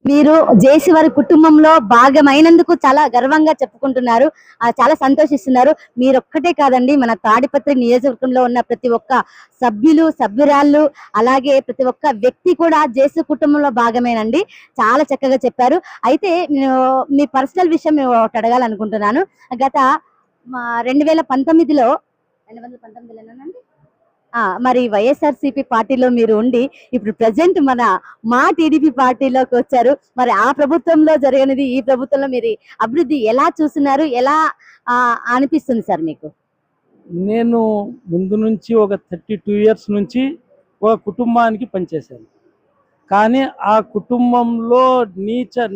మీరు జేసీ వారి కుటుంబంలో భాగమైనందుకు చాలా గర్వంగా చెప్పుకుంటున్నారు. చాలా సంతోషిస్తున్నారు. మీరొక్కటే కాదండి, మన తాడిపత్రి నియోజకవర్గంలో ఉన్న ప్రతి ఒక్క సభ్యులు, సభ్యురాళ్ళు, అలాగే ప్రతి ఒక్క వ్యక్తి కూడా జేసీ కుటుంబంలో భాగమేనండి. చాలా చక్కగా చెప్పారు. అయితే నేను మీ పర్సనల్ విషయం ఒకటి అడగాలనుకుంటున్నాను. గత 2019లో 2019లోనేనండి? మరి వైఎస్ఆర్‌సీపీ పార్టీలో మీరు ఉండి, ఇప్పుడు ప్రెజెంట్ మా టీడీపీ పార్టీలోకి వచ్చారు. మరి ఆ ప్రభుత్వంలో జరిగినది, ఈ ప్రభుత్వంలో మీరు అభివృద్ధి ఎలా చూస్తున్నారు? ఎలా అనిపిస్తుంది సార్ మీకు? నేను ముందు నుంచి ఒక 32 ఇయర్స్ నుంచి ఒక కుటుంబానికి పనిచేశాను. కానీ ఆ కుటుంబంలో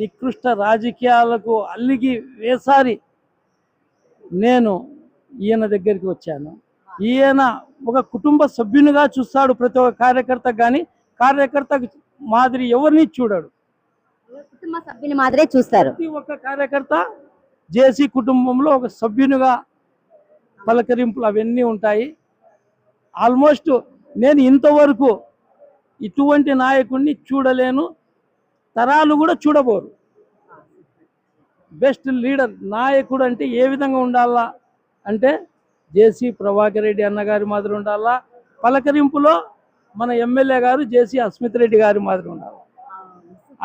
నికృష్ట రాజకీయాలకు అల్లిగి వేసారి నేను ఈయన దగ్గరికి వచ్చాను. ఈయన ఒక కుటుంబ సభ్యునిగా చూస్తాడు ప్రతి ఒక్క కార్యకర్త, కానీ కార్యకర్త మాదిరి ఎవరిని చూడడు. కుటుంబ సభ్యుని మాదిరే చూస్తారు. ప్రతి ఒక్క కార్యకర్త జేసీ కుటుంబంలో ఒక సభ్యునిగా పలకరింపులు అవన్నీ ఉంటాయి. ఆల్మోస్ట్ నేను ఇంతవరకు ఇటువంటి నాయకుడిని చూడలేను, తరాలు కూడా చూడబోరు. బెస్ట్ లీడర్ నాయకుడు అంటే ఏ విధంగా ఉండాలా అంటే జేసీ ప్రభాకర్ రెడ్డి అన్నగారి మాదిరి ఉండాలా, పలకరింపులో మన ఎమ్మెల్యే గారు జేసీ అస్మిత్ రెడ్డి గారి మాదిరి ఉండాలి.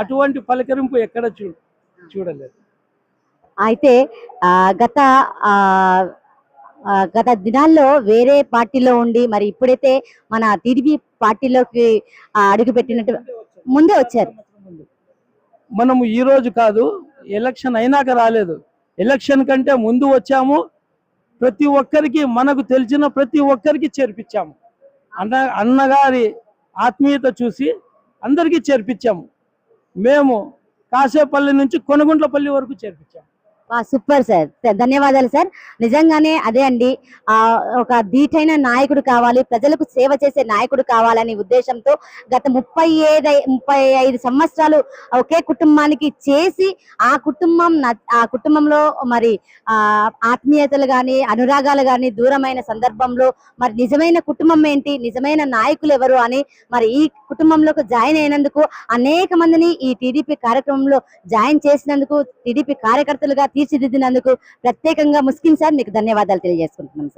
అటువంటి పలకరింపు ఎక్కడ చూడలేదు. అయితే గత గత దినాల్లో వేరే పార్టీలో ఉండి మరి ఇప్పుడైతే మన టీడీపీ పార్టీలోకి అడుగు పెట్టినట్టు ముందే వచ్చారు. మనము ఈ రోజు కాదు, ఎలక్షన్ అయినాక రాలేదు, ఎలక్షన్ కంటే ముందు వచ్చాము. ప్రతి ఒక్కరికి, మనకు తెలిసిన ప్రతి ఒక్కరికి చేర్పించాము. అన్నగారి ఆత్మీయత చూసి అందరికీ చేర్పించాము. మేము కాసేపల్లి నుంచి కొనగుంట్లపల్లి వరకు చేర్పించాము. సూపర్ సార్, ధన్యవాదాలు సార్. నిజంగానే అదే అండి, ఒక ధీటైన నాయకుడు కావాలి, ప్రజలకు సేవ చేసే నాయకుడు కావాలనే ఉద్దేశంతో గత 35 సంవత్సరాలు ఒకే కుటుంబానికి చేసి ఆ కుటుంబంలో మరి ఆత్మీయతలు కానీ అనురాగాలు కానీ దూరమైన సందర్భంలో మరి నిజమైన కుటుంబం ఏంటి, నిజమైన నాయకులు ఎవరు అని మరి ఈ కుటుంబంలోకి జాయిన్ అయినందుకు, అనేక మందిని ఈ టీడీపీ కార్యక్రమంలో జాయిన్ చేసినందుకు, టీడీపీ కార్యకర్తలుగా తీర్చిదిద్దినందుకు ప్రత్యేకంగా ముస్కిన్ సార్ మీకు ధన్యవాదాలు తెలియజేసుకుంటున్నాం సార్.